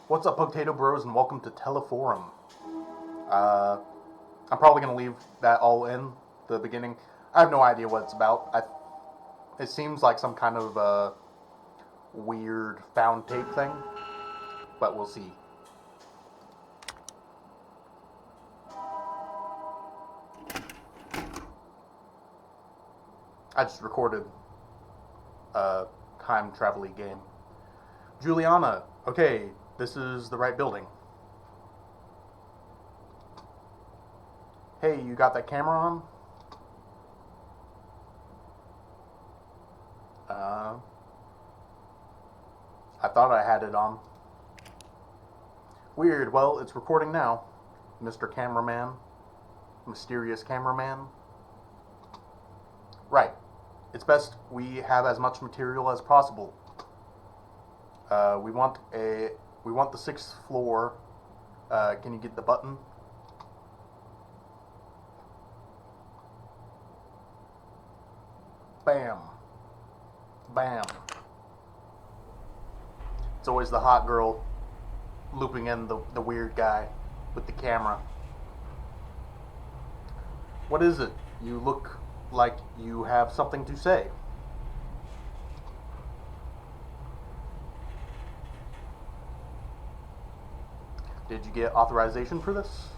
What's up, Potato Bros, and welcome to Teleforum. Uh, I'm probably going to leave that all in the beginning. I have no idea what it's about. It seems like some kind of weird found tape thing, but we'll see. I just recorded a time travel-y game. Juliana, okay, this is the right building. Hey, you got that camera on? I thought I had it on. Weird, well, it's recording now. Mr. Cameraman. Mysterious cameraman. Right. It's best we have as much material as possible. We want the 6th floor. Can you get the button? Bam. Bam. It's always the hot girl looping in the weird guy with the camera. What is it? You look like you have something to say. Did you get authorization for this?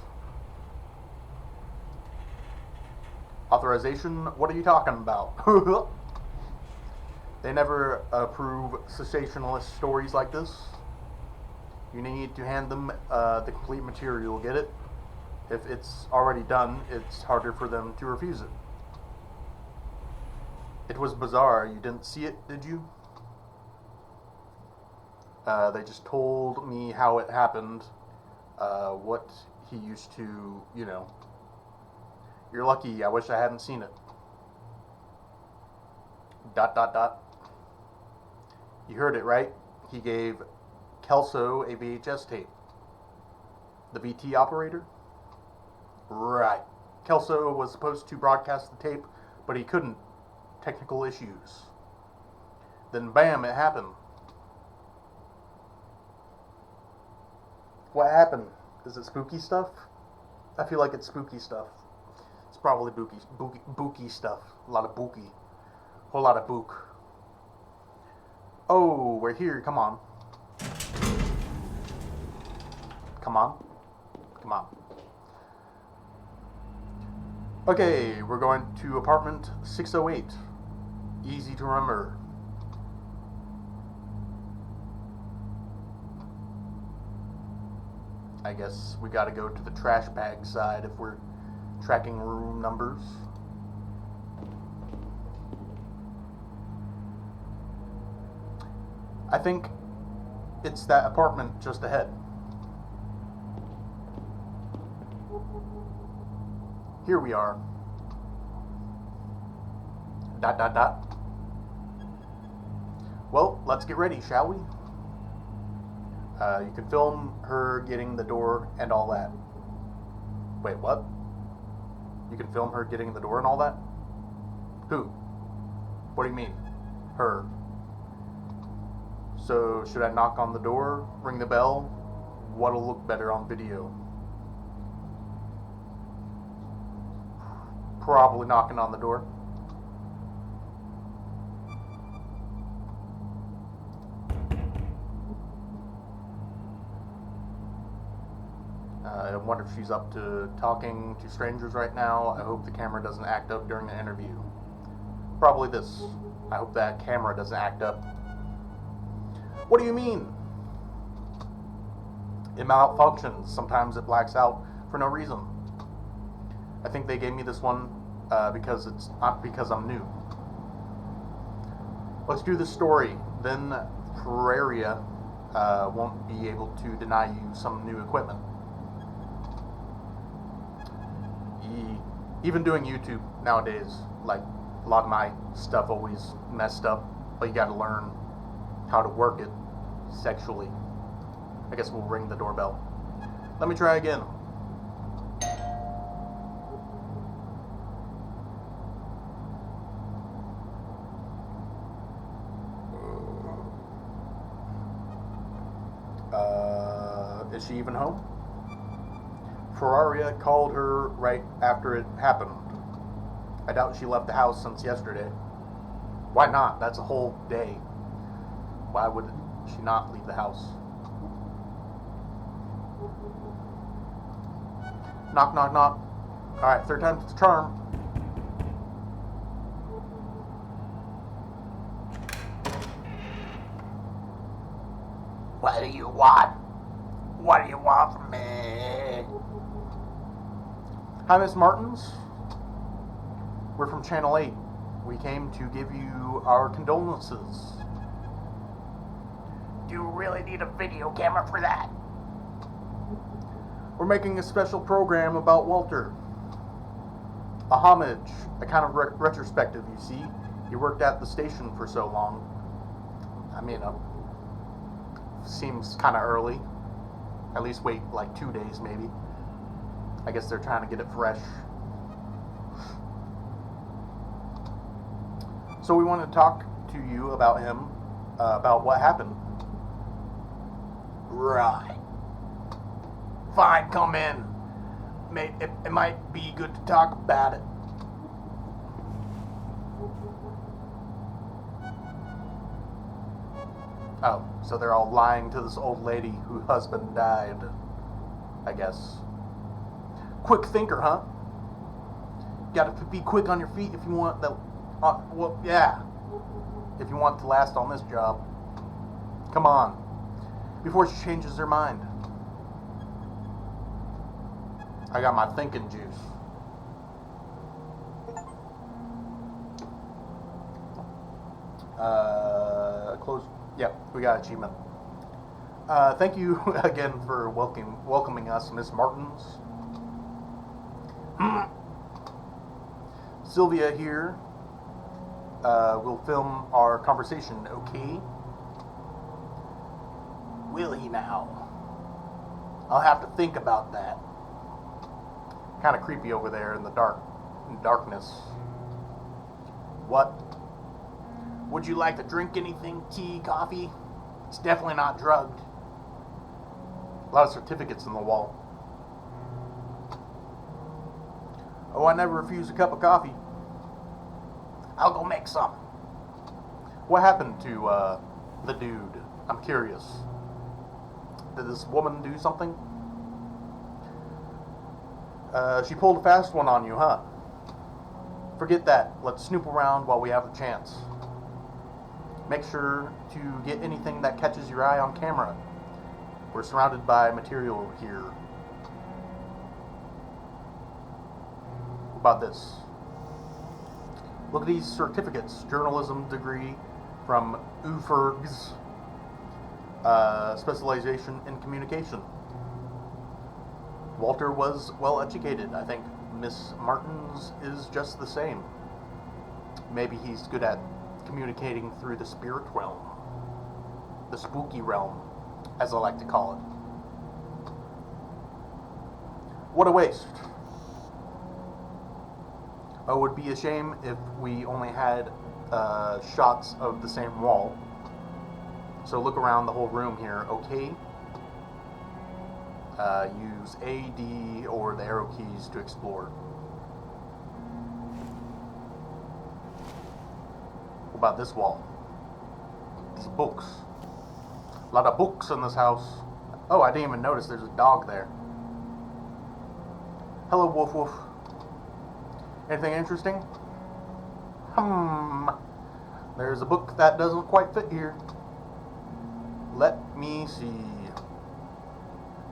Authorization? What are you talking about? They never approve sensationalist stories like this. You need to hand them the complete material, get it? If it's already done, it's harder for them to refuse it. It was bizarre. You didn't see it, did you? They just told me how it happened, what he used to, You're lucky. I wish I hadn't seen it. ... You heard it, right? He gave Kelso a VHS tape. The VT operator? Right. Kelso was supposed to broadcast the tape, but he couldn't. Technical issues. Then bam, it happened. What happened? Is it spooky stuff? I feel like it's spooky stuff. It's probably booky stuff. A lot of booky. Whole lot of book. Oh, we're here. Come on. Come on. Come on. Okay, we're going to apartment 608. Easy to remember. I guess we gotta go to the trash bag side if we're tracking room numbers. I think it's that apartment just ahead. Here we are. ... Well, let's get ready, shall we? You can film her getting the door and all that. Wait, what? You can film her getting the door and all that? Who? What do you mean? Her. So, should I knock on the door? Ring the bell? What'll look better on video? Probably knocking on the door. I wonder if she's up to talking to strangers right now. I hope the camera doesn't act up during the interview. Probably this. I hope that camera doesn't act up. What do you mean? It malfunctions. Sometimes it blacks out for no reason. I think they gave me this one because it's not because I'm new. Let's do the story. Then Praria won't be able to deny you some new equipment. Even doing YouTube nowadays, like a lot of my stuff always messed up, but you gotta learn how to work it sexually. I guess we'll ring the doorbell. Let me try again. she even home? Ferraria called her right after it happened. I doubt she left the house since yesterday. Why not? That's a whole day. Why would she not leave the house? Knock, knock, knock. Alright, third time's the charm. What do you want? What do you want from me? Hi, Miss Martins. We're from Channel 8. We came to give you our condolences. Do you really need a video camera for that? We're making a special program about Walter. A homage, a kind of retrospective, you see. He worked at the station for so long. I mean, seems kind of early. At least wait like 2 days, maybe. I guess they're trying to get it fresh. So we want to talk to you about him, about what happened. Right. Fine, come in. It might be good to talk about it. Oh, so they're all lying to this old lady whose husband died, I guess. Quick thinker, huh? Gotta be quick on your feet if you want the... well, yeah. If you want to last on this job. Come on. Before she changes her mind. I got my thinking juice. Close. Yep, we got achievement. Thank you again for welcoming us, Miss Martins. Sylvia here. We'll film our conversation, okay? Will he now? I'll have to think about that. Kind of creepy over there in the darkness. What? Would you like to drink anything? Tea, coffee? It's definitely not drugged. A lot of certificates on the wall. Oh, I never refuse a cup of coffee. I'll go make some. What happened to the dude? I'm curious. Did this woman do something? She pulled a fast one on you, huh? Forget that. Let's snoop around while we have the chance. Make sure to get anything that catches your eye on camera. We're surrounded by material here. What about this? Look at these certificates. Journalism degree from UFERGS. Specialization in communication. Walter was well educated. I think Miss Martins is just the same. Maybe he's good at communicating through the spirit realm. The spooky realm, as I like to call it. What a waste. Oh, it would be a shame if we only had shots of the same wall. So look around the whole room here, okay? Use A, D, or the arrow keys to explore. What about this wall? These books. A lot of books in this house. Oh, I didn't even notice there's a dog there. Hello, Woof Woof. Anything interesting? There's a book that doesn't quite fit here. Let me see.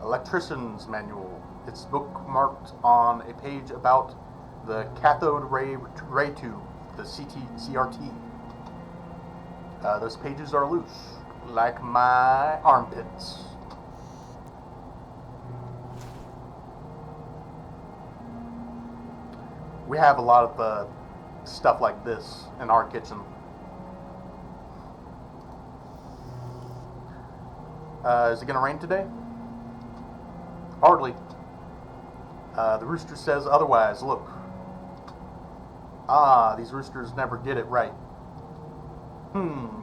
Electrician's Manual. It's bookmarked on a page about the cathode ray tube, the CRT. Those pages are loose, like my armpits. We have a lot of stuff like this in our kitchen. Is it going to rain today? Hardly. The rooster says otherwise. Look. Ah, these roosters never get it right.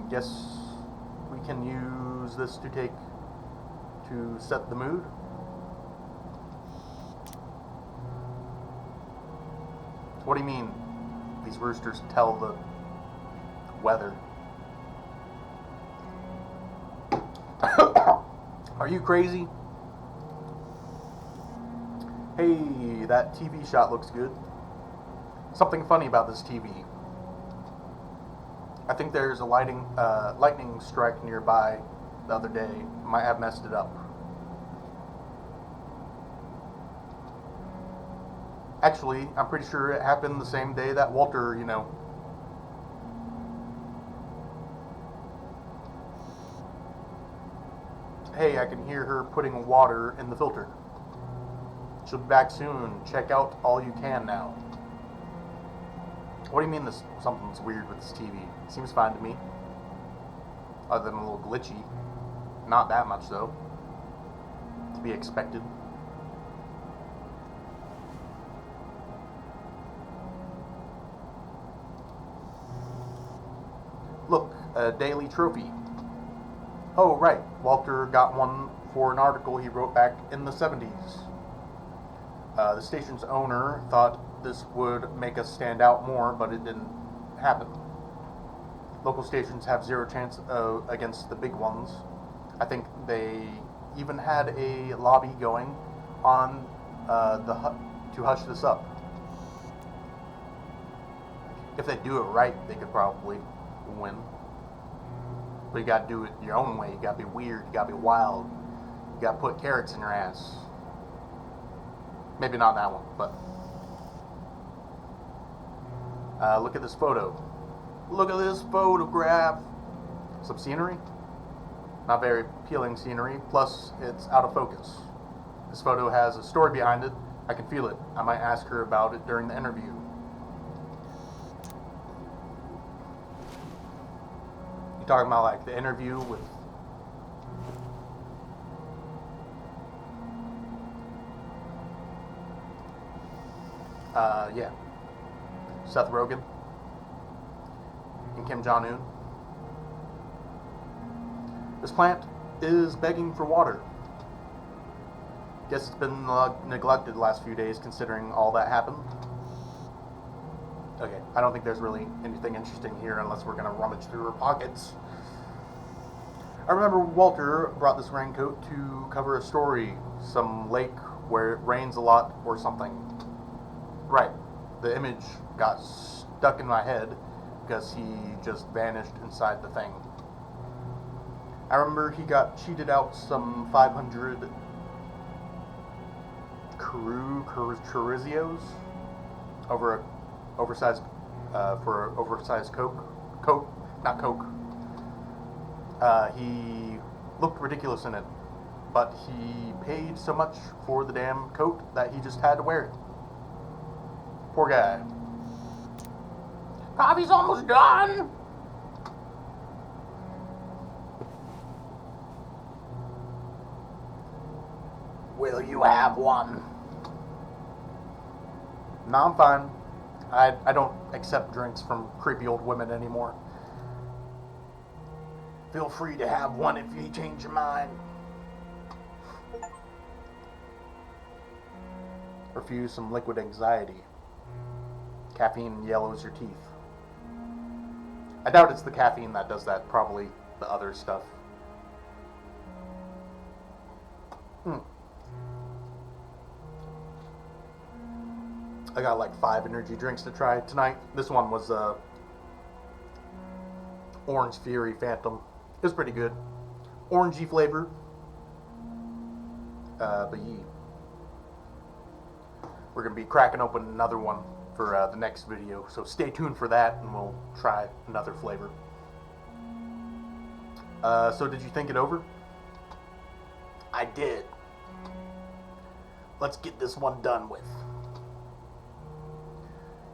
Guess we can use this to set the mood. What do you mean these roosters tell the weather? Are you crazy? Hey, that TV shot looks good. Something funny about this TV. I think there's a lightning strike nearby the other day. Might have messed it up. Actually, I'm pretty sure it happened the same day that Walter, Hey, I can hear her putting water in the filter. She'll be back soon. Check out all you can now. What do you mean something's weird with this TV? It seems fine to me. Other than a little glitchy. Not that much, though. To be expected. Look, a daily trophy. Oh, right. Walter got one for an article he wrote back in the 70s. The station's owner thought this would make us stand out more, but it didn't happen. Local stations have zero chance against the big ones. I think they even had a lobby going on to hush this up. If they do it right, they could probably win. But you gotta do it your own way. You gotta be weird. You gotta be wild. You gotta put carrots in your ass. Maybe not that one, but look at this photo. Look at this photograph. Some scenery. Not very appealing scenery. Plus, it's out of focus. This photo has a story behind it. I can feel it. I might ask her about it during the interview. You talking about like the interview with yeah, Seth Rogen and Kim Jong-un. This plant is begging for water. Guess it's been neglected the last few days considering all that happened. Okay, I don't think there's really anything interesting here unless we're going to rummage through our pockets. I remember Walter brought this raincoat to cover a story, some lake where it rains a lot or something. Right, the image got stuck in my head because he just vanished inside the thing. I remember he got cheated out some 500 churrizos over a oversized Coke, not Coke. He looked ridiculous in it, but he paid so much for the damn coat that he just had to wear it. Poor guy. Coffee's almost done. Will you have one? No, I'm fine. I don't accept drinks from creepy old women anymore. Feel free to have one if you change your mind. Refuse some liquid anxiety. Caffeine yellows your teeth. I doubt it's the caffeine that does that, probably the other stuff. I got like 5 energy drinks to try tonight. This one was Orange Fury Phantom. It was pretty good. Orangey flavor. But yeah. We're going to be cracking open another one for the next video. So stay tuned for that and we'll try another flavor. So did you think it over? I did. Let's get this one done with.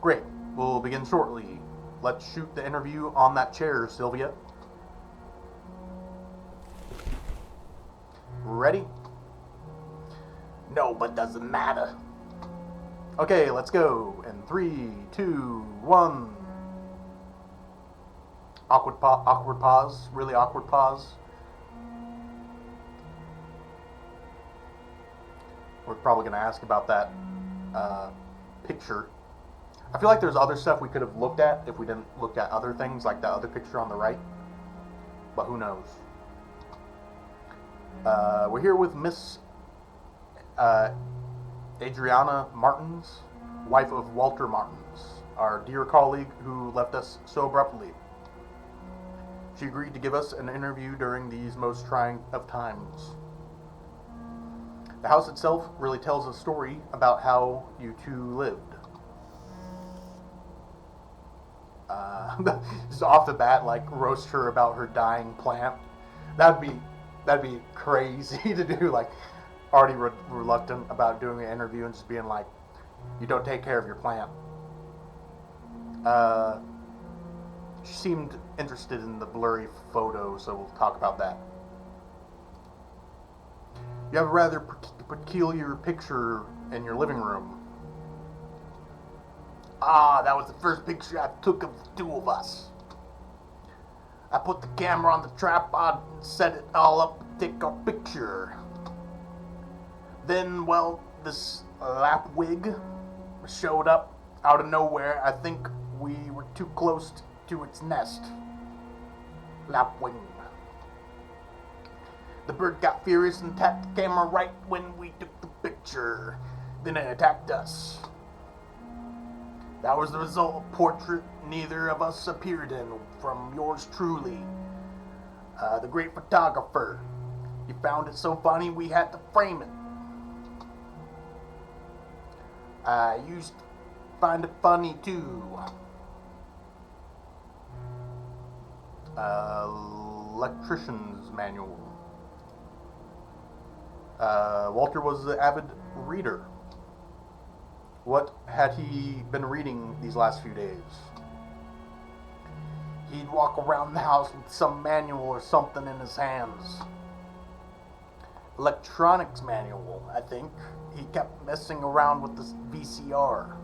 Great. We'll begin shortly. Let's shoot the interview on that chair, Sylvia. Ready? No, but doesn't matter. Okay, let's go. In 3, 2, 1. Awkward pause. Really awkward pause. We're probably going to ask about that picture. I feel like there's other stuff we could have looked at if we didn't look at other things, like that other picture on the right. But who knows? We're here with Miss Adriana Martins, wife of Walter Martins, our dear colleague who left us so abruptly. She agreed to give us an interview during these most trying of times. The house itself really tells a story about how you two lived. Just off the bat, like, roast her about her dying plant. That'd be crazy to do. Like, already reluctant about doing an interview and just being like, "You don't take care of your plant." She seemed interested in the blurry photo, so we'll talk about that. You have a rather peculiar picture in your living room. That was the first picture I took of the two of us. I put the camera on the tripod and set it all up to take our picture. Then, well, this lapwing showed up out of nowhere. I think we were too close to its nest. Lapwing. The bird got furious and tapped the camera right when we took the picture. Then it attacked us. That was the result of a portrait neither of us appeared in, from yours truly, the great photographer. He found it so funny we had to frame it. I used to find it funny too. Electrician's manual. Walter was an avid reader. What had he been reading these last few days? He'd walk around the house with some manual or something in his hands. Electronics manual, I think. He kept messing around with this VCR.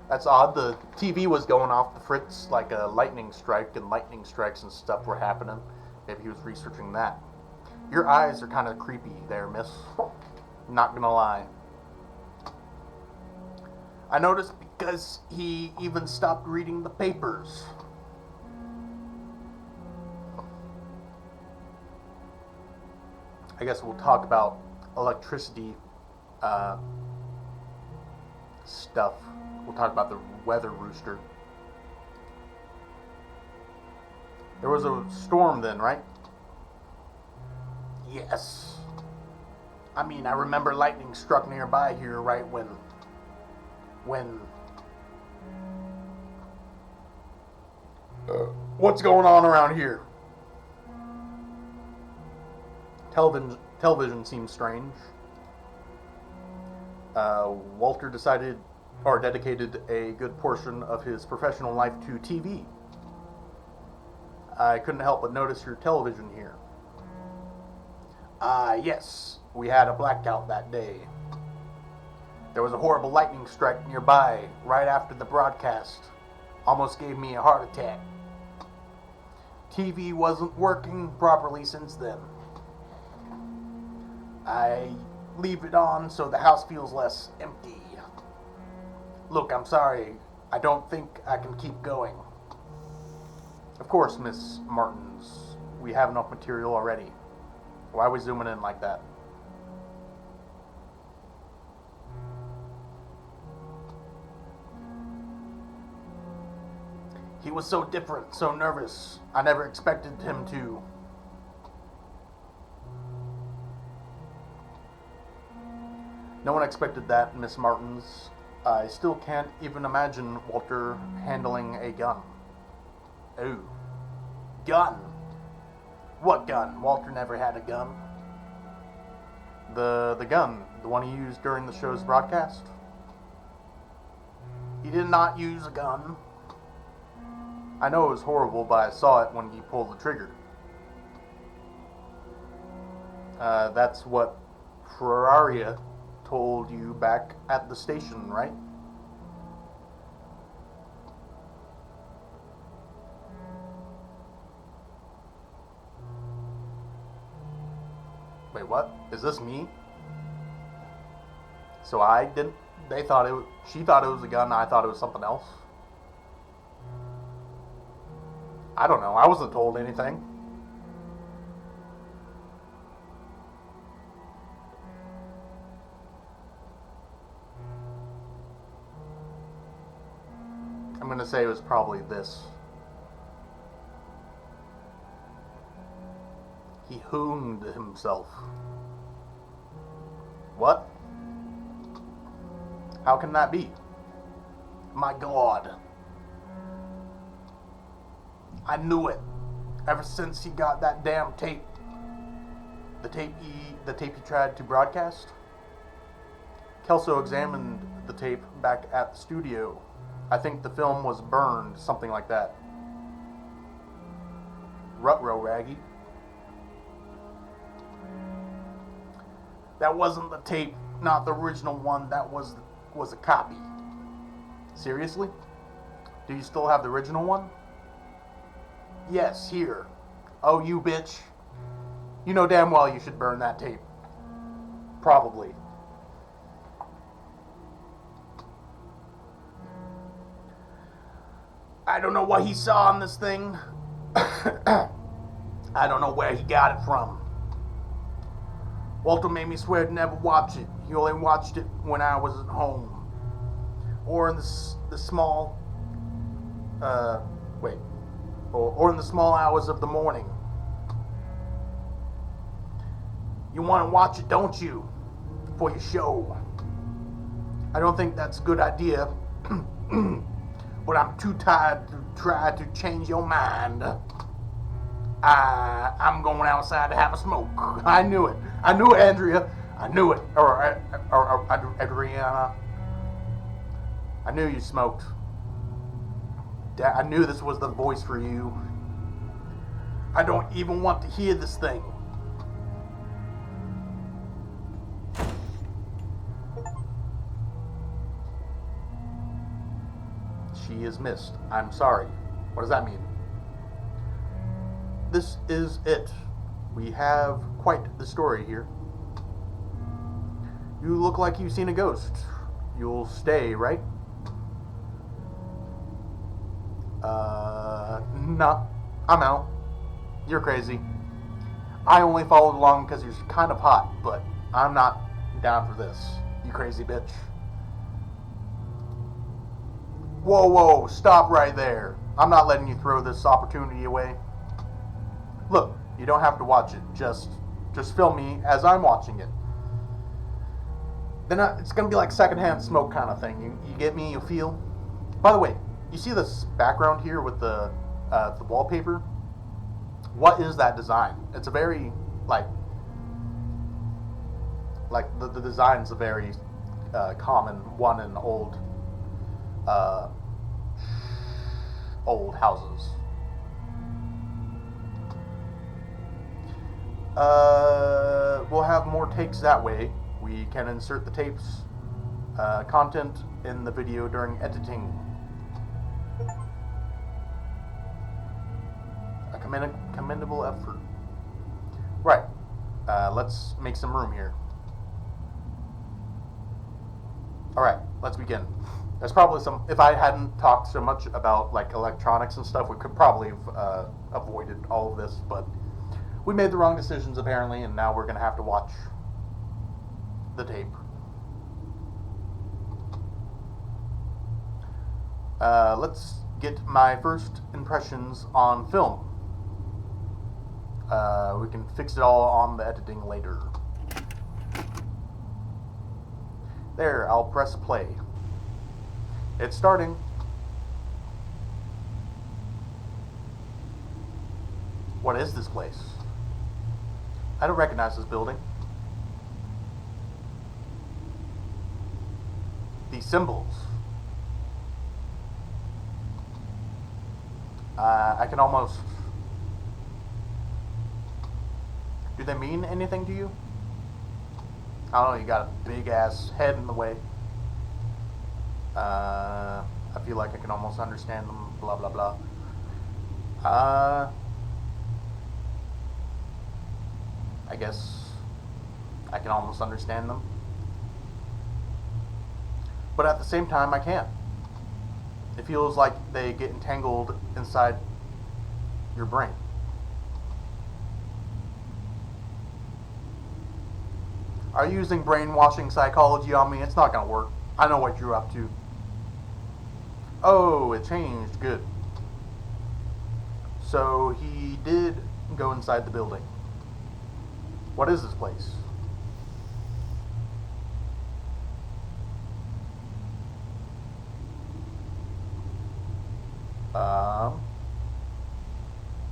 That's odd. The TV was going off the fritz like a lightning strike, and lightning strikes and stuff were happening. Maybe he was researching that. Your eyes are kind of creepy there, miss. Not gonna lie. I noticed because he even stopped reading the papers. I guess we'll talk about electricity stuff. We'll talk about the weather rooster. There was a storm then, right? Yes. I mean, I remember lightning struck nearby here right when what's going on around here? Television seems strange. Walter dedicated a good portion of his professional life to TV. I couldn't help but notice your television here. Yes, we had a blackout that day. There was a horrible lightning strike nearby right after the broadcast. Almost gave me a heart attack. TV wasn't working properly since then. I leave it on so the house feels less empty. Look, I'm sorry. I don't think I can keep going. Of course, Miss Martins. We have enough material already. Why are we zooming in like that? He was so different, so nervous. I never expected him to. No one expected that, Miss Martins. I still can't even imagine Walter handling a gun. Ooh. Gun? What gun? Walter never had a gun. The gun, the one he used during the show's broadcast. He did not use a gun. I know it was horrible, but I saw it when he pulled the trigger. That's what Ferraria told you back at the station, right? Wait, what? Is this me? So I didn't They thought she thought it was a gun. I thought it was something else. I don't know. I wasn't told anything. I'm going to say it was probably this. He hooned himself. What? How can that be? My God. I knew it. Ever since he got that damn tape. The tape he tried to broadcast. Kelso examined the tape back at the studio. I think the film was burned, something like that. Ruh-roh, Raggy. That wasn't the tape, not the original one. That was a copy. Seriously? Do you still have the original one? Yes, here. Oh, you bitch. You know damn well you should burn that tape. Probably. I don't know what he saw on this thing. I don't know where he got it from. Walter made me swear to never watch it. He only watched it when I was at home. Or in the small... Or in the small hours of the morning. You want to watch it, don't you? For your show. I don't think that's a good idea. But I'm too tired to try to change your mind. I'm going outside to have a smoke. I knew it. I knew it, Andrea. I knew it. Or Adriana. I knew you smoked. I knew this was the voice for you. I don't even want to hear this thing. She is missed. I'm sorry. What does that mean? This is it. We have quite the story here. You look like you've seen a ghost. You'll stay, right? No. I'm out. You're crazy. I only followed along because you're kind of hot, but I'm not down for this. You crazy bitch. Whoa, whoa, stop right there. I'm not letting you throw this opportunity away. Look, you don't have to watch it. Just film me as I'm watching it. Then it's going to be like secondhand smoke kind of thing. You get me? You feel? By the way, you see this background here with the wallpaper? What is that design? It's a very, like the design's a very common one in old houses. We'll have more takes that way. We can insert the tape's content in the video during editing. A commendable effort. Right. Let's make some room here. Alright, let's begin. There's probably some... If I hadn't talked so much about like electronics and stuff, we could probably have avoided all of this, but we made the wrong decisions apparently, and now we're going to have to watch the tape. Let's get my first impressions on film. We can fix it all on the editing later. There, I'll press play. It's starting. What is this place? I don't recognize this building. These symbols. I can almost... Do they mean anything to you? I don't know, you got a big ass head in the way. I feel like I can almost understand them, blah blah blah. I guess I can almost understand them. but at the same time, I can't. It feels like they get entangled inside your brain. Are you using brainwashing psychology on me? It's not gonna work. I know what you're up to. Oh, it changed. Good. So he did go inside the building. What is this place?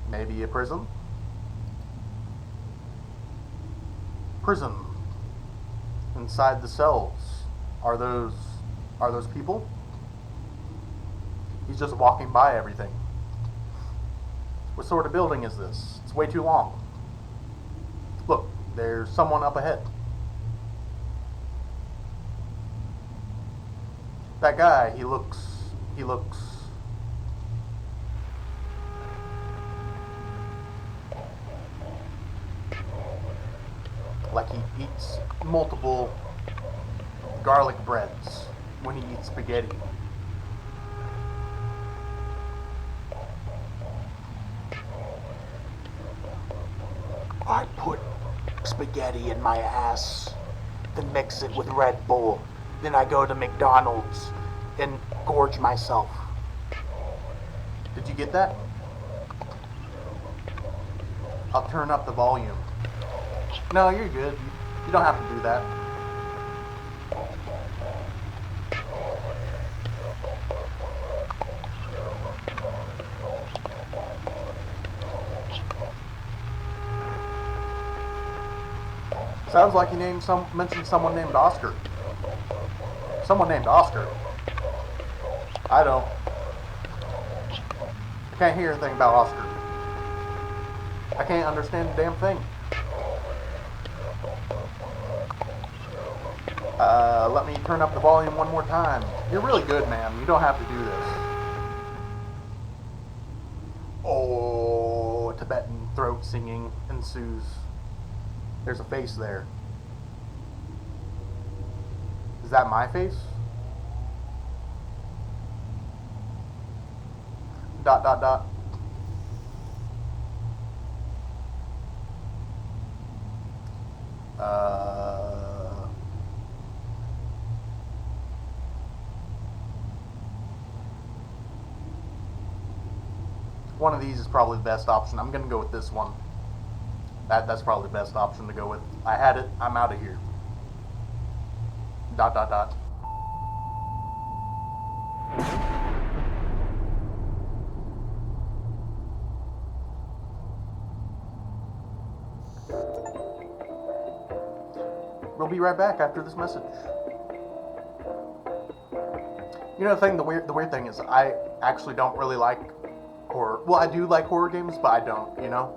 Maybe a prison? Prison. Inside the cells. Are those people? He's just walking by everything. What sort of building is this? It's way too long. Look, there's someone up ahead. That guy, he looks like he eats multiple garlic breads when he eats spaghetti. I put spaghetti in my ass, then mix it with Red Bull. Then I go to McDonald's and gorge myself. Did you get that? I'll turn up the volume. No, you're good. You don't have to do that. Sounds like you mentioned someone named Oscar. Someone named Oscar. I don't. I can't hear anything about Oscar. I can't understand a damn thing. Let me turn up the volume one more time. You're really good, man. You don't have to do this. Oh, Tibetan throat singing ensues. There's a face there. Is that my face? Dot, dot, dot. One of these is probably the best option. I'm going to go with this one. That's probably the best option to go with. I had it. I'm out of here. Dot, dot, dot. We'll be right back after this message. You know the weird thing is I actually don't really like horror. Well, I do like horror games, but I don't, you know?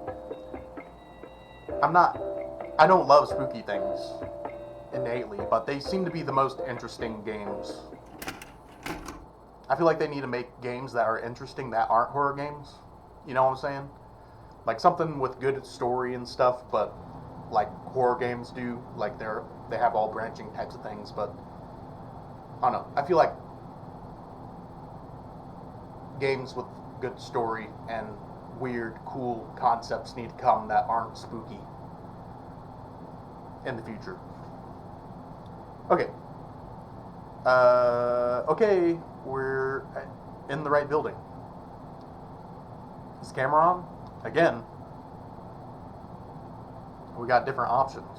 I don't love spooky things innately, but they seem to be the most interesting games. I feel like they need to make games that are interesting that aren't horror games. You know what I'm saying? Like something with good story and stuff, but like horror games do. Like they have all branching types of things, but I don't know. I feel like games with good story and weird, cool concepts need to come that aren't spooky in the future. Okay. Okay, we're in the right building. Is the camera on? Again. We got different options.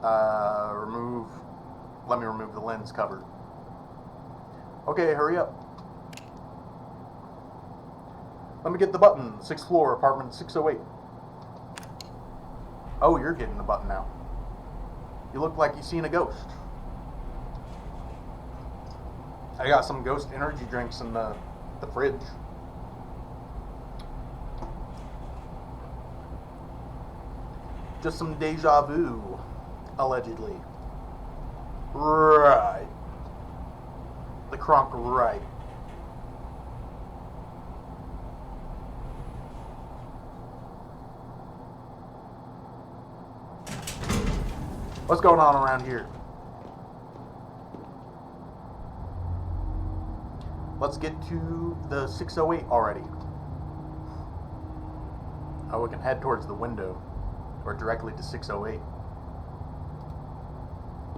Let me remove the lens cover. Okay, hurry up. Let me get the button. 6th floor, apartment 608. Oh, you're getting the button now. You look like you've seen a ghost. I got some ghost energy drinks in the fridge. Just some deja vu, allegedly. Right. The crunk right. What's going on around here? Let's get to the 608 already. Oh, we can head towards the window, or directly to 608.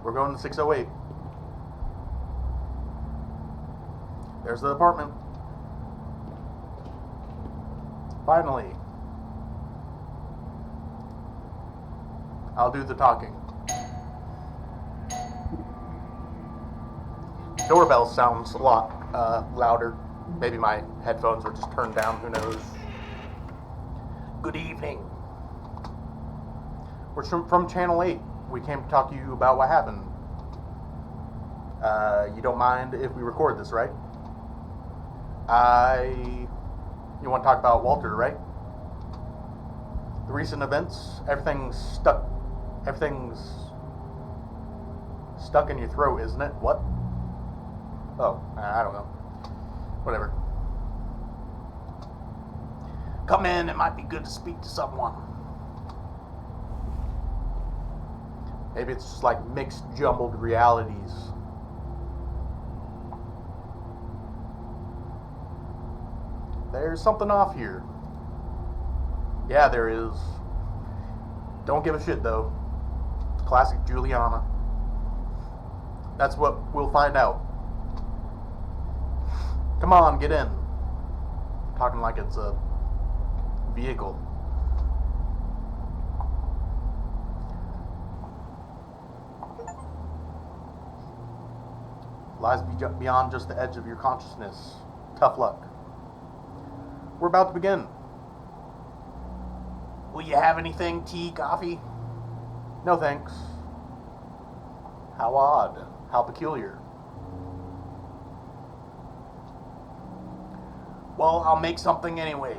We're going to 608. There's the apartment. Finally. I'll do the talking. Doorbell sounds a lot louder. Maybe my headphones were just turned down, who knows. Good evening. We're from Channel 8. We came to talk to you about what happened. You don't mind if we record this, right? You want to talk about Walter, right? The recent events, everything's stuck in your throat, isn't it? What? Oh, I don't know. Whatever. Come in, it might be good to speak to someone. Maybe it's just like mixed, jumbled realities. There's something off here. Yeah, there is. Don't give a shit, though. Classic Juliana. That's what we'll find out. Come on, get in. Talking like it's a vehicle. Lies beyond just the edge of your consciousness. Tough luck. We're about to begin. Will you have anything? Tea, coffee? No thanks. How odd. How peculiar. Well, I'll make something anyway.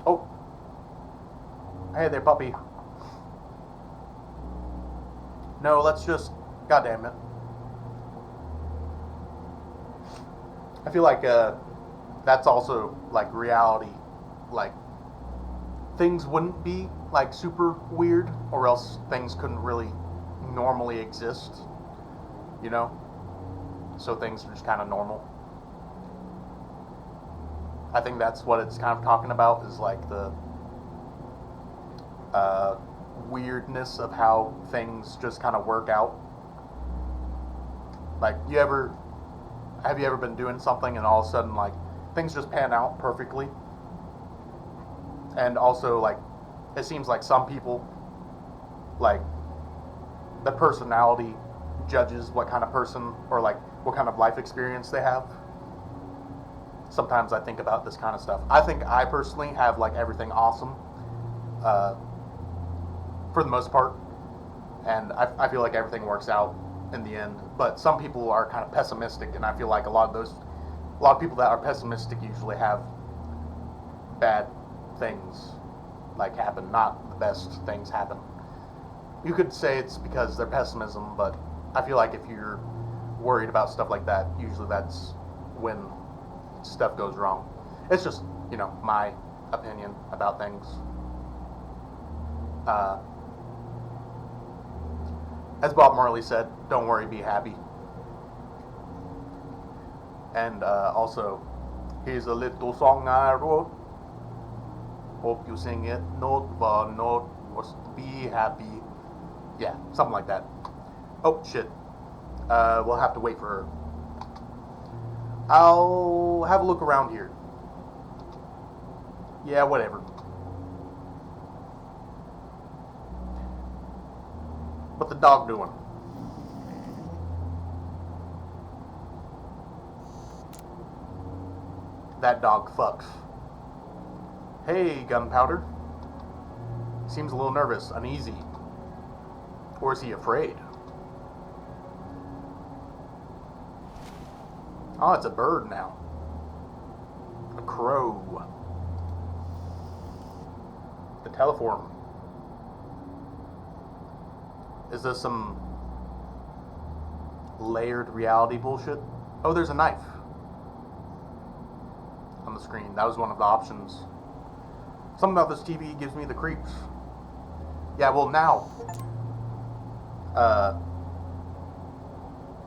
Oh. Hey there, puppy. No, let's just... God damn it. I feel like that's also like reality. Like, things wouldn't be like super weird, or else things couldn't really normally exist, you know? So things are just kind of normal. I think that's what it's kind of talking about, is like the weirdness of how things just kind of work out. Like, have you ever been doing something and all of a sudden, like, things just pan out perfectly? And also, like, it seems like some people, like, the personality judges what kind of person, or like what kind of life experience they have. Sometimes I think about this kind of stuff. I think I personally have like everything awesome, for the most part, and I feel like everything works out in the end. But some people are kind of pessimistic, and I feel like a lot of people that are pessimistic usually have bad things like happen, not the best things happen. You could say it's because they're pessimism, but I feel like if you're worried about stuff like that, usually that's when stuff goes wrong. It's just, you know, my opinion about things. As Bob Marley said, don't worry, be happy. And also, here's a little song I wrote. Hope you sing it note by note. Was be happy. Yeah, something like that. Oh, shit. We'll have to wait for her. I'll have a look around here. Yeah, whatever. What the dog doing? That dog fucks. Hey, Gunpowder. Seems a little nervous, uneasy. Or is he afraid? Oh, it's a bird now. A crow. The teleform. Is this some layered reality bullshit? Oh, there's a knife on the screen. That was one of the options. Something about this TV gives me the creeps. Yeah, well now,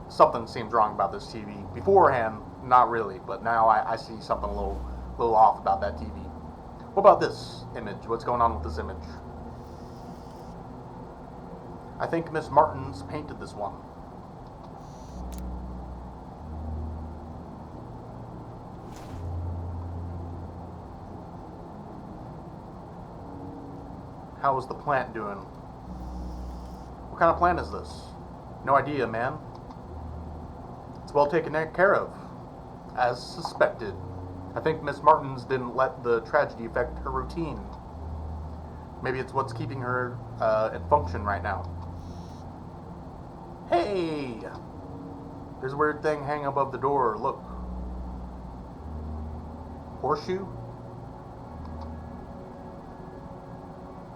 something seems wrong about this TV. Beforehand, not really, but now I see something a little off about that TV. What about this image? What's going on with this image? I think Miss Martins painted this one. How is the plant doing? What kind of plant is this? No idea, man. It's well taken care of, as suspected. I think Miss Martins didn't let the tragedy affect her routine. Maybe it's what's keeping her in function right now. Hey! There's a weird thing hanging above the door. Look. Horseshoe?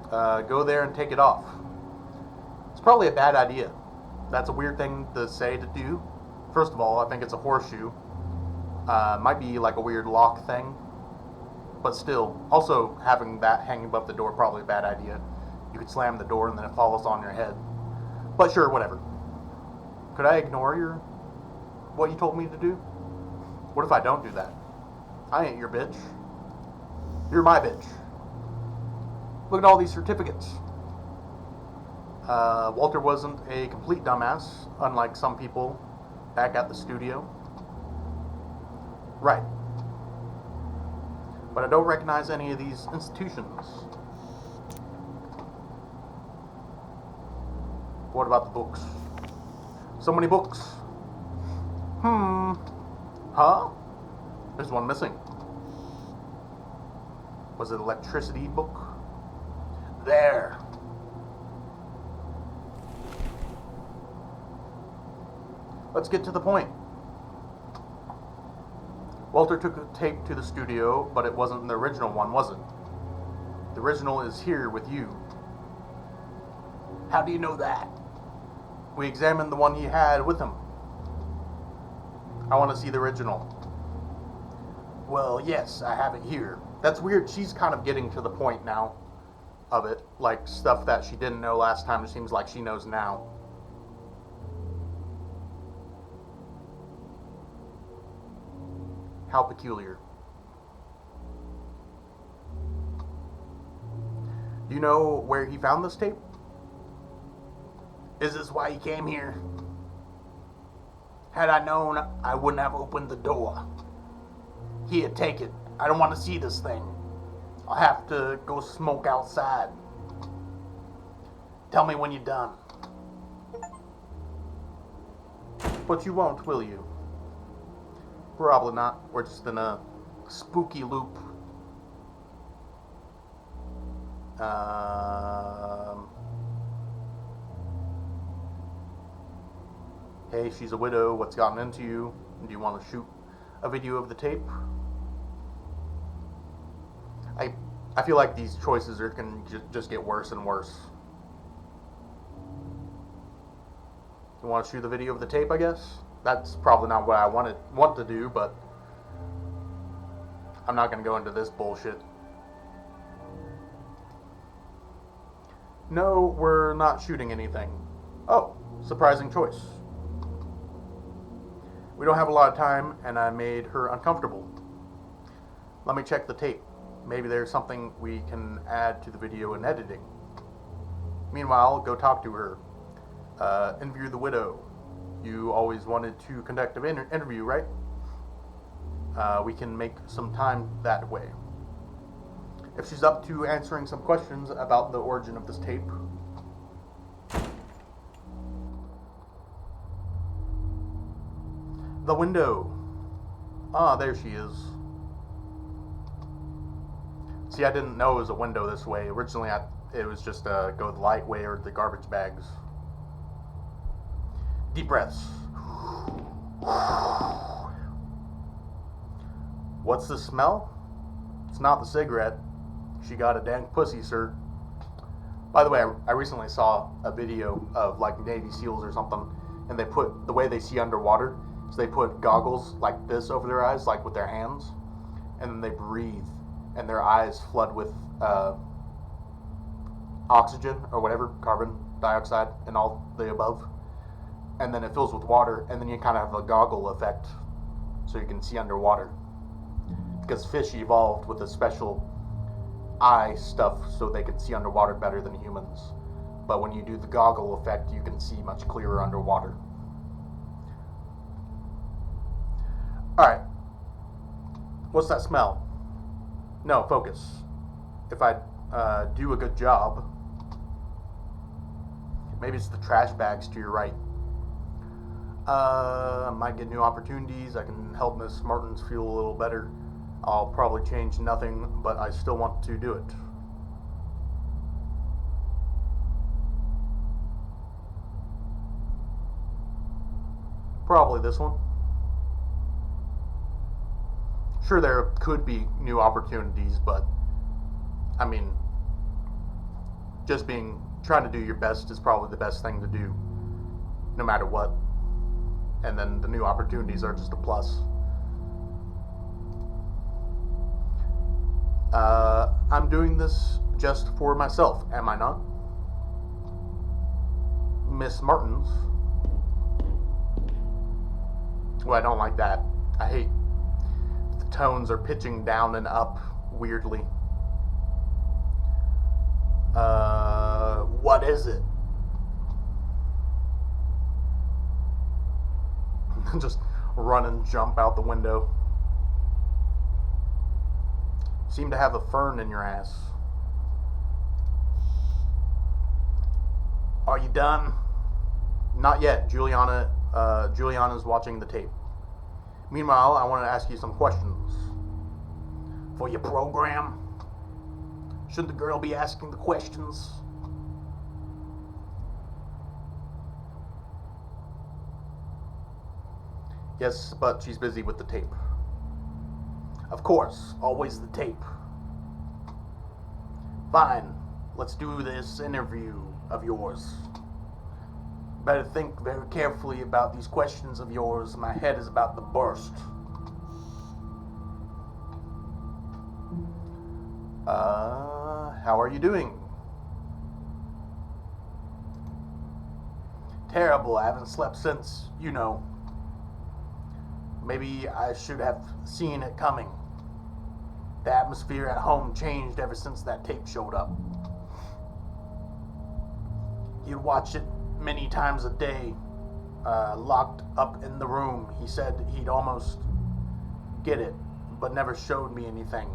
Go there and take it off. It's probably a bad idea. That's a weird thing to say to do. First of all, I think it's a horseshoe. Might be like a weird lock thing. But still, also having that hanging above the door, probably a bad idea. You could slam the door and then it falls on your head. But sure, whatever. Could I ignore what you told me to do? What if I don't do that? I ain't your bitch. You're my bitch. Look at all these certificates. Walter wasn't a complete dumbass, unlike some people back at the studio. Right. But I don't recognize any of these institutions. What about the books? So many books. Huh? There's one missing. Was it an electricity book? There. Let's get to the point. Walter took a tape to the studio, but it wasn't the original one, was it? The original is here with you. How do you know that? We examined the one he had with him. I want to see the original. Well, yes, I have it here. That's weird. She's kind of getting to the point now of it. Like stuff that she didn't know last time, it seems like she knows now. How peculiar. Do you know where he found this tape? Is this why he came here? Had I known, I wouldn't have opened the door. Here, take it. I don't want to see this thing. I'll have to go smoke outside. Tell me when you're done. But you won't, will you? Probably not. We're just in a spooky loop. Hey, she's a widow. What's gotten into you? Do you want to shoot a video of the tape? I feel like these choices are going to just get worse and worse. You want to shoot the video of the tape, I guess? That's probably not what I want to do, but I'm not going to go into this bullshit. No, we're not shooting anything. Oh, surprising choice. We don't have a lot of time, and I made her uncomfortable. Let me check the tape. Maybe there's something we can add to the video in editing. Meanwhile, go talk to her. Interview the widow. You always wanted to conduct an interview, right? We can make some time that way. If she's up to answering some questions about the origin of this tape. The window. Ah, there she is. See, I didn't know it was a window this way. Originally, it was just go the light way or the garbage bags. Deep breaths. What's the smell? It's not the cigarette. She got a dank pussy, sir. By the way, I recently saw a video of like Navy SEALs or something, and they put the way they see underwater. So they put goggles like this over their eyes, like with their hands, and then they breathe, and their eyes flood with oxygen or whatever, carbon dioxide, and all the above. and then it fills with water, and then you kind of have a goggle effect, so you can see underwater. Because fish evolved with a special eye stuff so they can see underwater better than humans. But when you do the goggle effect, you can see much clearer underwater. Alright. What's that smell? No, focus. If I do a good job, maybe it's the trash bags to your right. I might get new opportunities. I can help Miss Martins feel a little better. I'll probably change nothing, but I still want to do it. Probably this one. Sure, there could be new opportunities, but I mean, just trying to do your best is probably the best thing to do, no matter what. And then the new opportunities are just a plus. I'm doing this just for myself, am I not? Miss Martins. Well, I don't like that. I hate the tones are pitching down and up weirdly. What is it? Just run and jump out the window. Seem to have a fern in your ass. Are you done? Not yet. Juliana's watching the tape. Meanwhile, I want to ask you some questions. For your program? Shouldn't the girl be asking the questions? Yes, but she's busy with the tape. Of course, always the tape. Fine, let's do this interview of yours. Better think very carefully about these questions of yours. My head is about to burst. How are you doing? Terrible, I haven't slept since, you know. Maybe I should have seen it coming. The atmosphere at home changed ever since that tape showed up. He'd watch it many times a day, locked up in the room. He said he'd almost get it, but never showed me anything.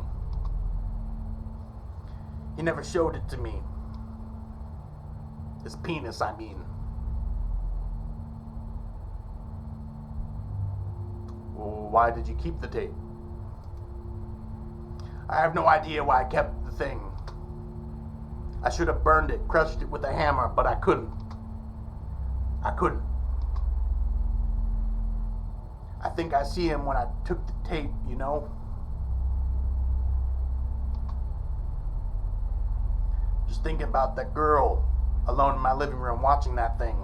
He never showed it to me. His penis, I mean. Well, why did you keep the tape? I have no idea why I kept the thing. I should have burned it, crushed it with a hammer, but I couldn't. I think I see him when I took the tape, you know? Just thinking about that girl alone in my living room watching that thing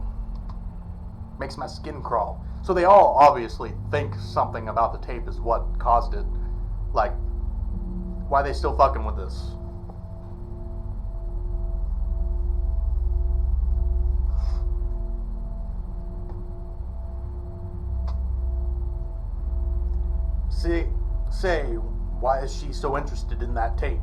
makes my skin crawl. So they all obviously think something about the tape is what caused it. Like, why are they still fucking with this? Say, why is she so interested in that tape?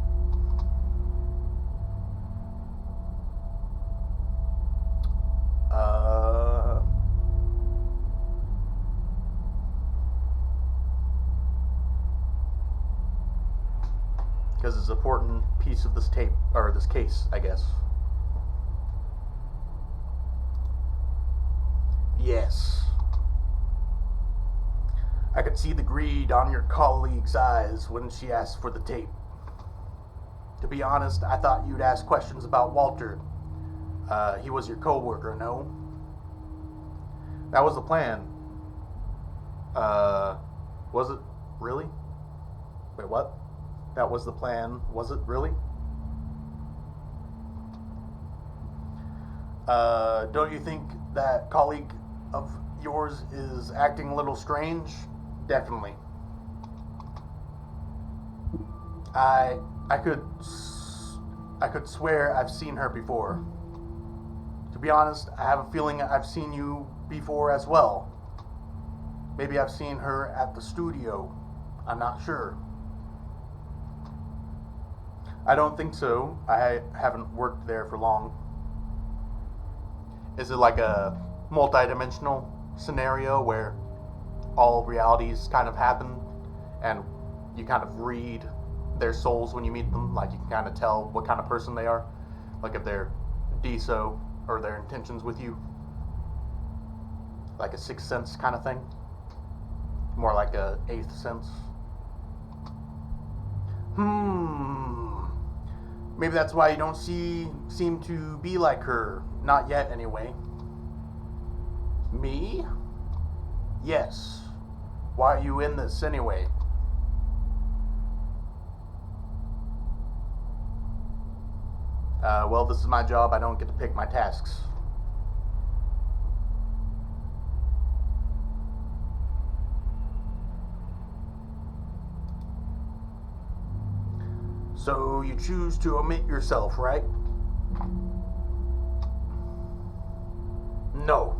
Because it's an important piece of this tape, or this case, I guess. Yes. I could see the greed on your colleague's eyes when she asked for the tape. To be honest, I thought you'd ask questions about Walter. He was your co-worker, no? That was the plan. Was it really? Wait, what? That was the plan. Was it really? Don't you think that colleague of yours is acting a little strange? Definitely. I could swear I've seen her before. To To be honest, I have a feeling I've seen you before as well. Maybe I've seen her at the studio. I'm not sure. I don't think so. I haven't worked there for long. Is it like a multi-dimensional scenario where all realities kind of happen and you kind of read their souls when you meet them? Like you can kind of tell what kind of person they are? Like if they're deso or their intentions with you? Like a sixth sense kind of thing? More like a eighth sense? Maybe that's why you don't seem to be like her. Not yet, anyway. Me? Yes. Why are you in this, anyway? Well, this is my job. I don't get to pick my tasks. So you choose to omit yourself, right? No.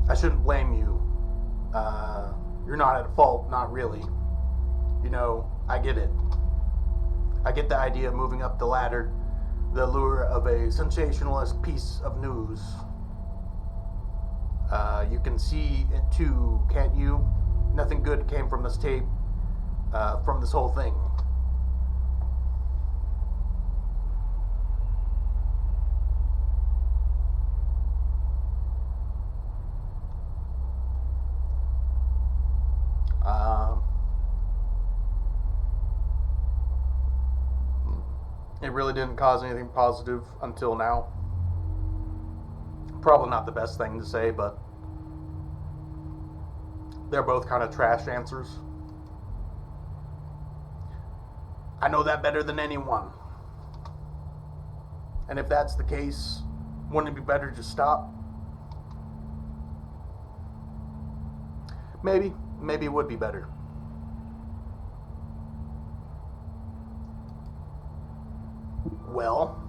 I shouldn't blame you. You're not at fault, not really. You know, I get it. I get the idea of moving up the ladder, the allure of a sensationalist piece of news. You can see it too, can't you? Nothing good came from this tape, from this whole thing. It really didn't cause anything positive until now. Probably not the best thing to say, but they're both kind of trash answers. I know that better than anyone. And if that's the case, wouldn't it be better to stop? Maybe it would be better. Well,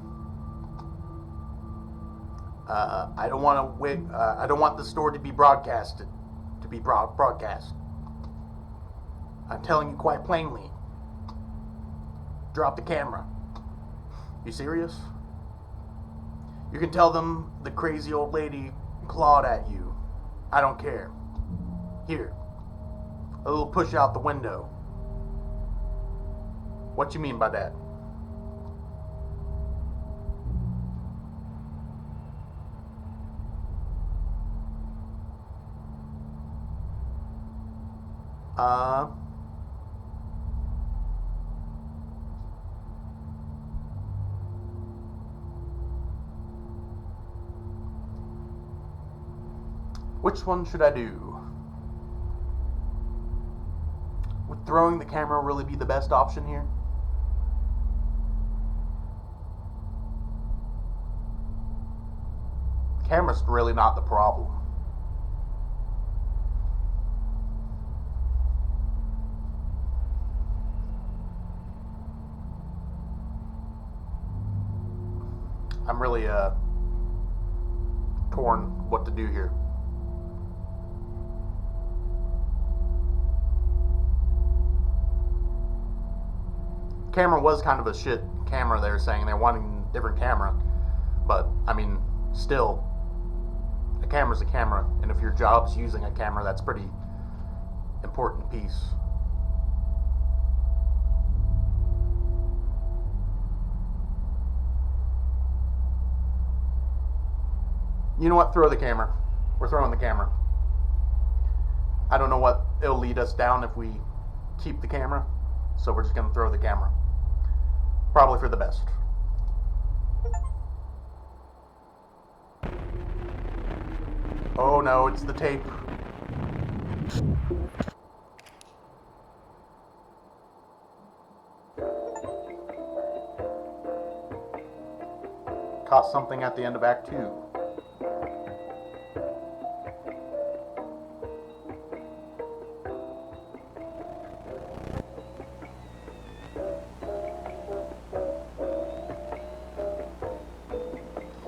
I don't want to wait. I don't want the story to be broadcasted. Broadcast. I'm telling you quite plainly. Drop the camera. You serious? You can tell them the crazy old lady clawed at you. I don't care. Here, a little push out the window. What you mean by that? Which one should I do? Would throwing the camera really be the best option here? The camera's really not the problem. I'm really torn what to do here. Camera was kind of a shit camera. They were saying they're wanting a different camera, but I mean, still, a camera's a camera, and if your job's using a camera, that's a pretty important piece. You know what? Throw the camera. We're throwing the camera. I don't know what it'll lead us down if we keep the camera, so we're just going to throw the camera. Probably for the best. Oh no, it's the tape. Caught something at the end of Act 2.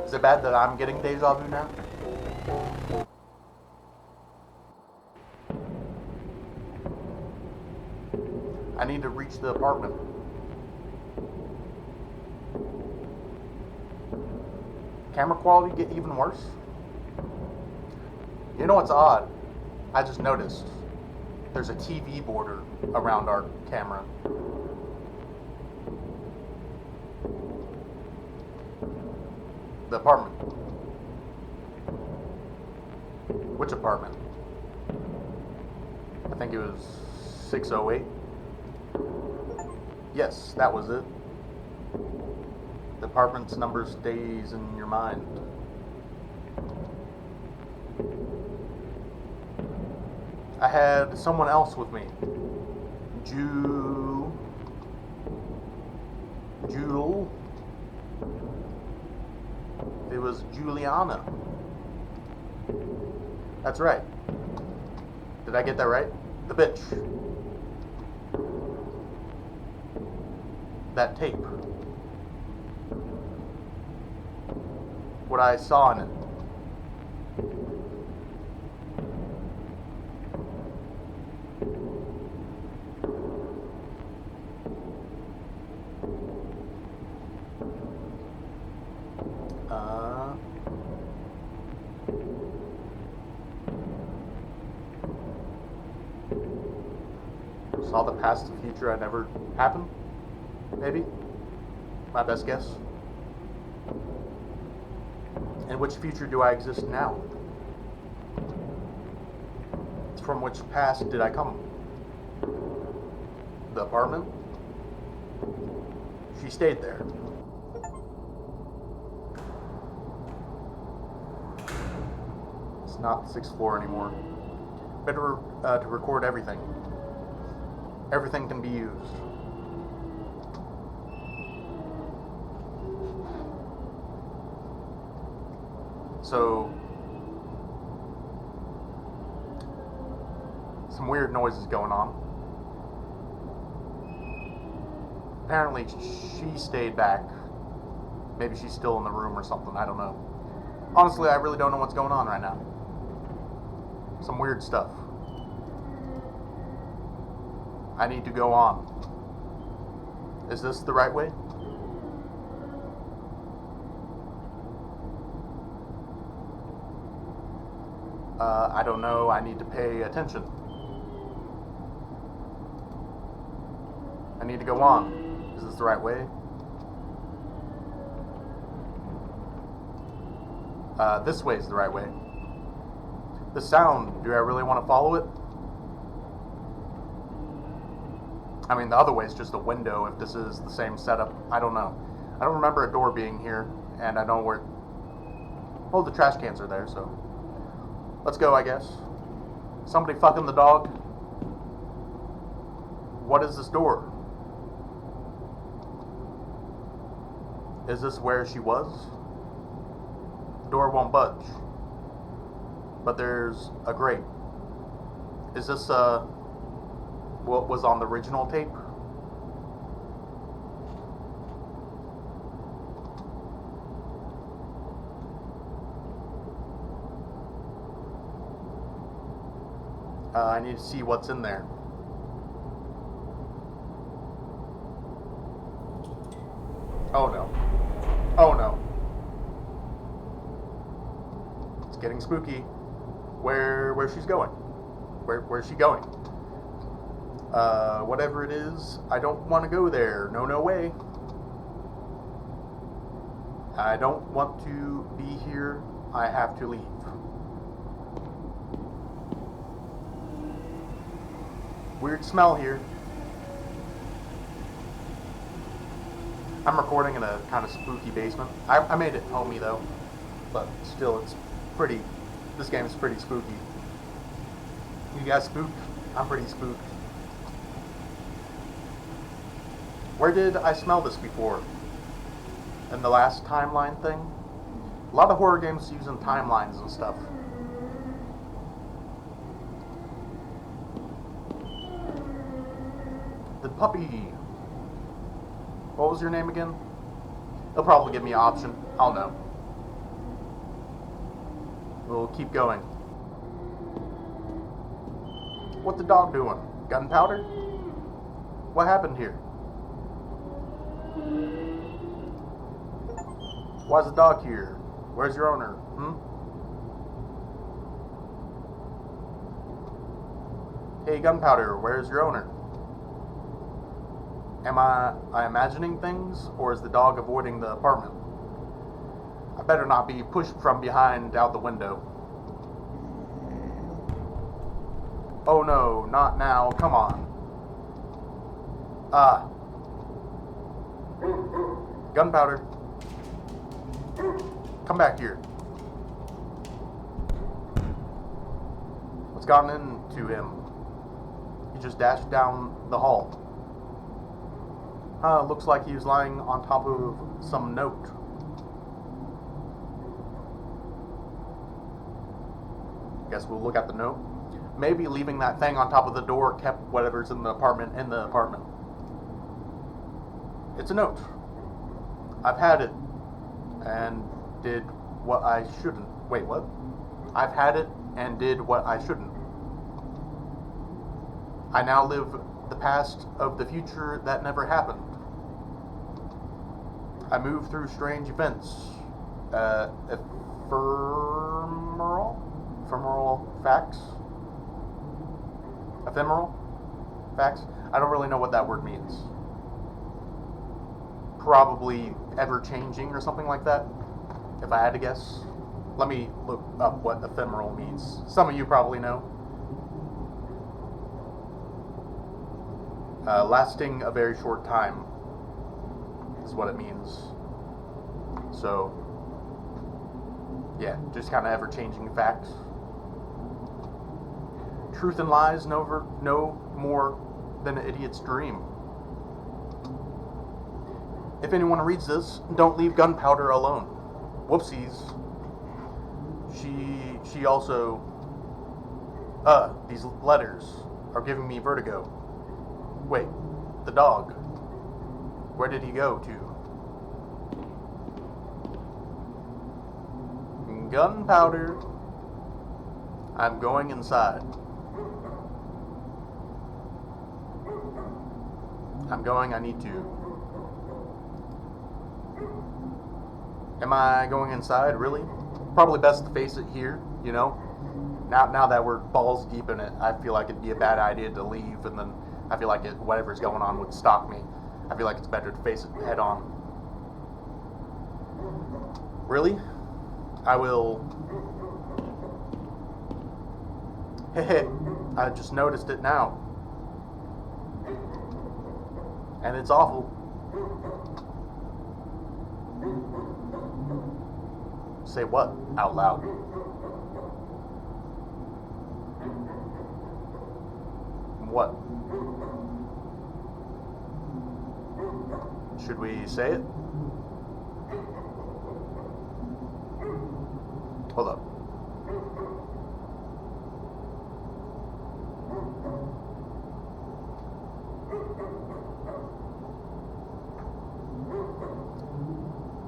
Is it bad that I'm getting deja vu now? I need to reach the apartment. Camera quality get even worse? You know what's odd? I just noticed there's a TV border around our camera. The apartment. Which apartment? I think it was 608. Yes, that was it. The apartment's number stays in your mind. I had someone else with me. Jewel. It was Juliana. That's right. Did I get that right? The bitch. That tape. What I saw in it. Saw the past and future I never happened? Maybe? My best guess. In which future do I exist now? From which past did I come? The apartment? She stayed there. It's not the 6th floor anymore. Better to record everything. Everything can be used. So, some weird noises going on. Apparently she stayed back. Maybe she's still in the room or something, I don't know. Honestly, I really don't know what's going on right now. Some weird stuff. I need to go on. Is this the right way? I don't know. I need to pay attention. I need to go on. Is this the right way? This way is the right way. The sound, do I really want to follow it? I mean, the other way is just a window if this is the same setup. I don't know. I don't remember a door being here, and I know where... Oh, the trash cans are there, so... Let's go, I guess. Somebody fucking the dog. What is this door? Is this where she was? The door won't budge. But there's a grate. Is this, what was on the original tape? I need to see what's in there. Oh no. Oh no. It's getting spooky. Where's she's going? Where's she going? Whatever it is, I don't want to go there. No way. I don't want to be here. I have to leave. Weird smell here. I'm recording in a kind of spooky basement. I made it homey though, but still it's pretty, this game is pretty spooky. You guys spooked? I'm pretty spooked. Where did I smell this before? In the last timeline thing? A lot of horror games using timelines and stuff. The puppy. What was your name again? They'll probably give me an option. I'll know. We'll keep going. What's the dog doing? Gunpowder? What happened here? Why's the dog here? Where's your owner? Hey, Gunpowder, where's your owner? Am I imagining things, or is the dog avoiding the apartment? I better not be pushed from behind out the window. Oh no, not now, come on. Gunpowder. Come back here. What's gotten into him? He just dashed down the hall. Looks like he was lying on top of some note. Guess we'll look at the note. Maybe leaving that thing on top of the door kept whatever's in the apartment. It's a note. I've had it and did what I shouldn't. Wait, what? I've had it and did what I shouldn't. I now live the past of the future that never happened. I move through strange events. Ephemeral facts? Ephemeral facts? I don't really know what that word means. Probably ever-changing or something like that, if I had to guess. Let me look up what ephemeral means. Some of you probably know. Lasting a very short time is what it means. So, yeah, just kind of ever-changing facts. Truth and lies no more than an idiot's dream. If anyone reads this, don't leave Gunpowder alone. Whoopsies. She also... these letters are giving me vertigo. Wait, the dog. Where did he go to? Gunpowder. I'm going inside. I need to. Am I going inside, really? Probably best to face it here, you know? Now that we're balls deep in it, I feel like it'd be a bad idea to leave, and then I feel like whatever's going on would stop me. I feel like it's better to face it head on. Really? I will... Hey, I just noticed it now. And it's awful. Say what? Out loud. What? Should we say it? Hold up.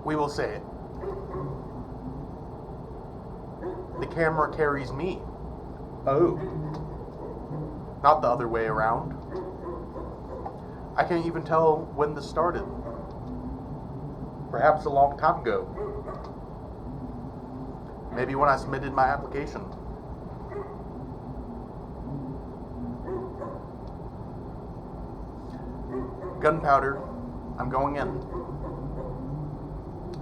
We will say it. The camera carries me. Oh. Not the other way around. I can't even tell when this started. Perhaps a long time ago. Maybe when I submitted my application. Gunpowder. I'm going in.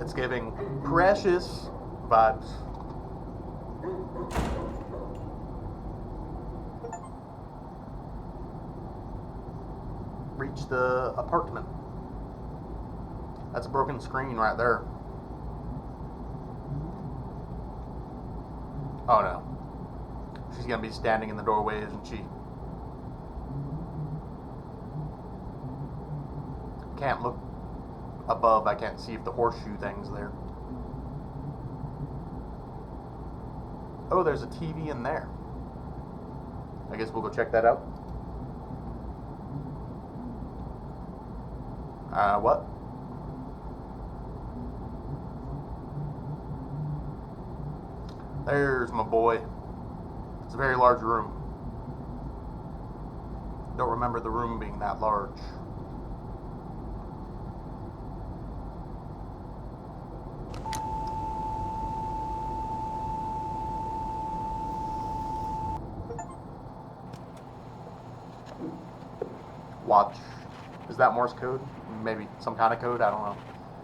It's giving precious vibes. Reach the apartment. That's a broken screen right there. Oh no. She's gonna be standing in the doorway, isn't she? Can't look above. I can't see if the horseshoe thing's there. Oh, there's a TV in there. I guess we'll go check that out. What? There's my boy. It's a very large room. Don't remember the room being that large. Watch. Is that Morse code? Maybe some kind of code? I don't know.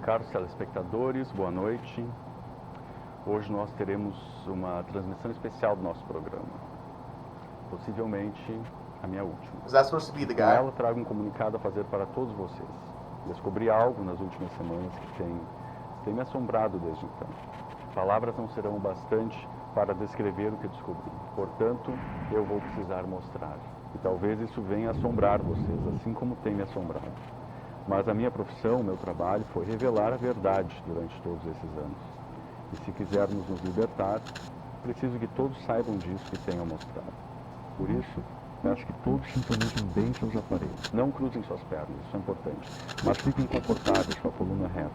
Caros telespectadores, boa noite. Hoje nós teremos uma transmissão especial do nosso programa. Possivelmente a minha última. Is that supposed to be the Com guy? ela trago um comunicado a fazer para todos vocês. Descobri algo nas últimas semanas que tem me assombrado desde então. Palavras não serão o bastante para descrever o que descobri. Portanto, eu vou precisar mostrar. E talvez isso venha assombrar vocês, assim como tem me assombrado. Mas a minha profissão, o meu trabalho, foi revelar a verdade durante todos esses anos. E se quisermos nos libertar, preciso que todos saibam disso que tenho a mostrar. Por isso, peço que todos sintonizem bem seus aparelhos. Não cruzem suas pernas, isso é importante. Mas fiquem confortáveis com a coluna reta.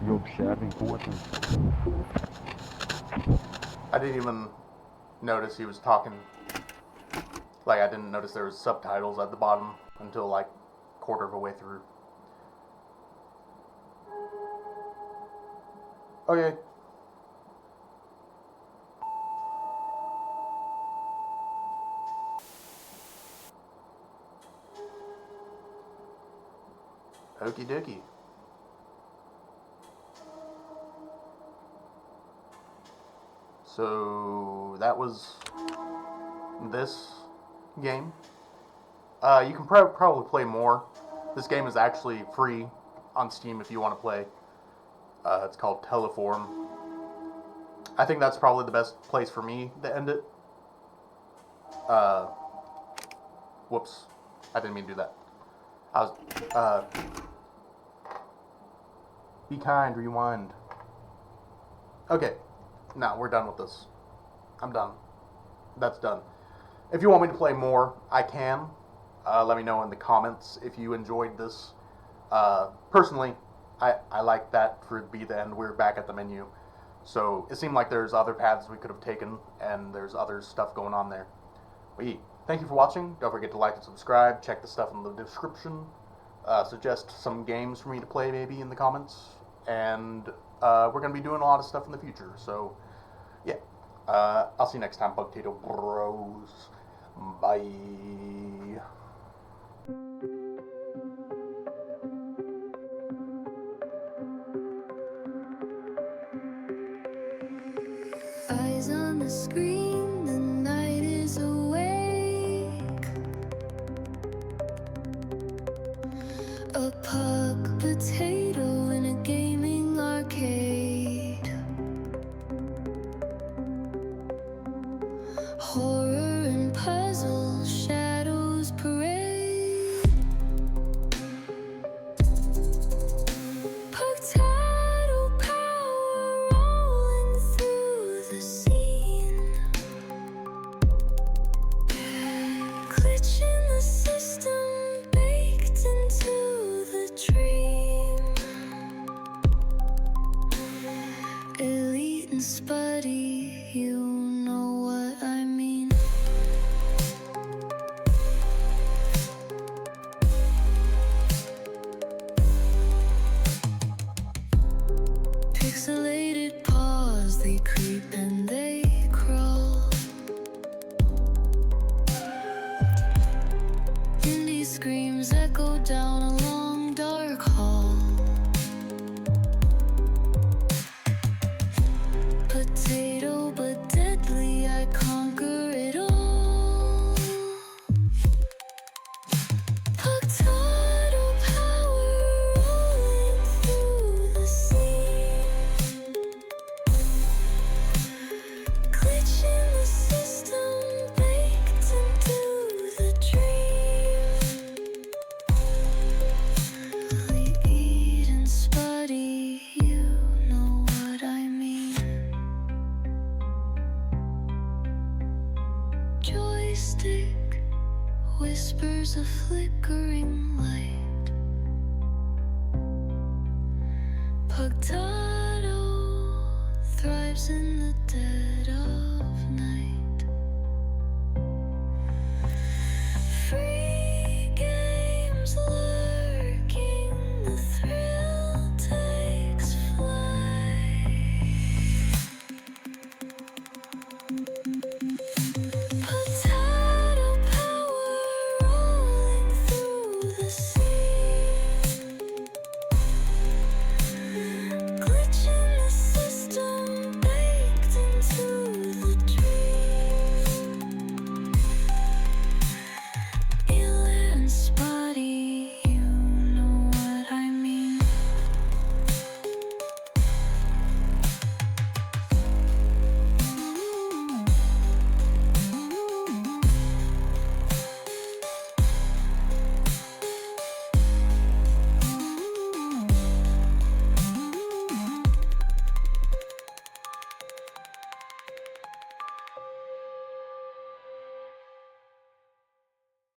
E observem com atenção. I didn't even notice he was talking. Like, I didn't notice there was subtitles at the bottom until like quarter of a way through. Okay. Okie dokie. So that was this game. You can probably play more. This game is actually free on Steam if you want to play. It's called Teleform. I think that's probably the best place for me to end it. Whoops. I didn't mean to do that. I was, be kind, rewind. Okay. Now we're done with this. I'm done. That's done. If you want me to play more, I can. Let me know in the comments if you enjoyed this. Personally, I like that for it to be the end. We're back at the menu. So it seemed like there's other paths we could have taken, and there's other stuff going on there. Thank you for watching. Don't forget to like and subscribe. Check the stuff in the description. Suggest some games for me to play maybe in the comments. And we're going to be doing a lot of stuff in the future. So, yeah. I'll see you next time, Bugtato Bros. Bye. Eyes on the screen, the night is awake. A pug potato in a gaming arcade. Horror and puzzles, shadows parade. Potato power rolling through the scene. Glitch in the system, baked into the dream. Elite and Spuddy, you know what I mean. Pixelated paws, they creep and they crawl. Indie screams echo down a long dark hall. Potato but deadly, I conquer it all. Potato power rolling through the scene. Glitch in the system, baked into the dream. Elite and Spuddy, you know what I mean. Joystick, whispers of flickering light. Potato thrives stars in the dead of night.